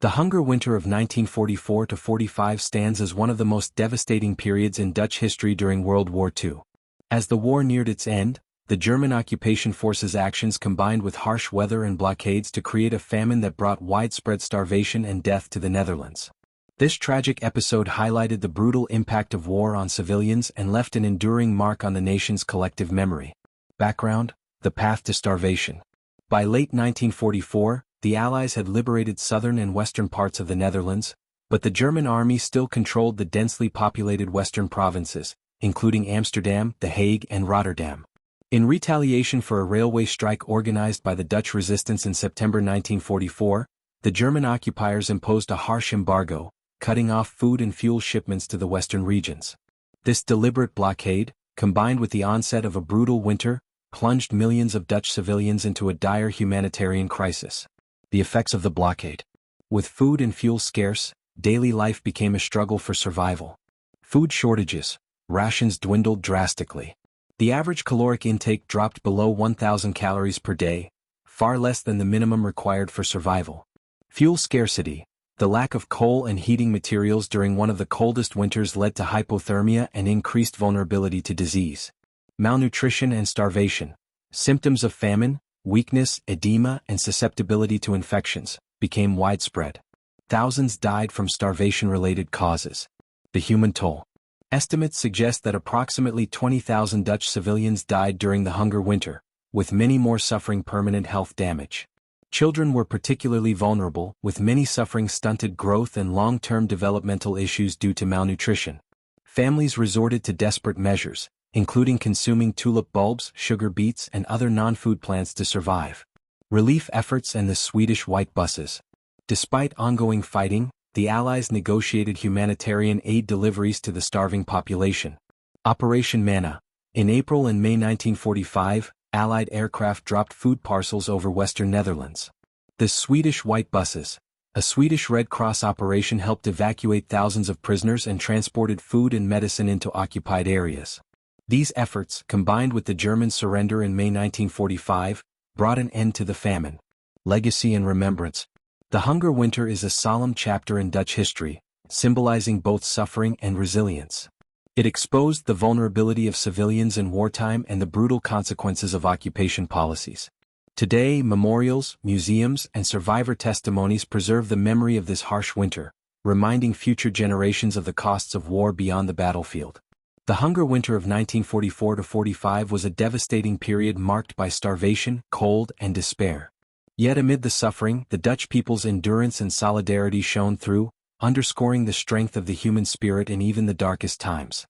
The hunger winter of 1944–45 stands as one of the most devastating periods in Dutch history during World War II. As the war neared its end, the German occupation forces' actions combined with harsh weather and blockades to create a famine that brought widespread starvation and death to the Netherlands. This tragic episode highlighted the brutal impact of war on civilians and left an enduring mark on the nation's collective memory. Background: the path to starvation. By late 1944, the Allies had liberated southern and western parts of the Netherlands, but the German army still controlled the densely populated western provinces, including Amsterdam, The Hague, and Rotterdam. In retaliation for a railway strike organized by the Dutch resistance in September 1944, the German occupiers imposed a harsh embargo, cutting off food and fuel shipments to the western regions. This deliberate blockade, combined with the onset of a brutal winter, plunged millions of Dutch civilians into a dire humanitarian crisis. The effects of the blockade. With food and fuel scarce, daily life became a struggle for survival. Food shortages. Rations dwindled drastically. The average caloric intake dropped below 1,000 calories per day, far less than the minimum required for survival. Fuel scarcity. The lack of coal and heating materials during one of the coldest winters led to hypothermia and increased vulnerability to disease. Malnutrition and starvation. Symptoms of famine, weakness, edema, and susceptibility to infections became widespread. Thousands died from starvation-related causes. The human toll. Estimates suggest that approximately 20,000 Dutch civilians died during the hunger winter, with many more suffering permanent health damage. Children were particularly vulnerable, with many suffering stunted growth and long-term developmental issues due to malnutrition. Families resorted to desperate measures, including consuming tulip bulbs, sugar beets, and other non-food plants to survive. Relief efforts and the Swedish white buses. Despite ongoing fighting, the Allies negotiated humanitarian aid deliveries to the starving population. Operation Manna. In April and May 1945, Allied aircraft dropped food parcels over western Netherlands. The Swedish white buses. A Swedish Red Cross operation helped evacuate thousands of prisoners and transported food and medicine into occupied areas. These efforts, combined with the German surrender in May 1945, brought an end to the famine. Legacy and remembrance. The hunger winter is a solemn chapter in Dutch history, symbolizing both suffering and resilience. It exposed the vulnerability of civilians in wartime and the brutal consequences of occupation policies. Today, memorials, museums, and survivor testimonies preserve the memory of this harsh winter, reminding future generations of the costs of war beyond the battlefield. The hunger winter of 1944–45 was a devastating period marked by starvation, cold, and despair. Yet amid the suffering, the Dutch people's endurance and solidarity shone through, underscoring the strength of the human spirit in even the darkest times.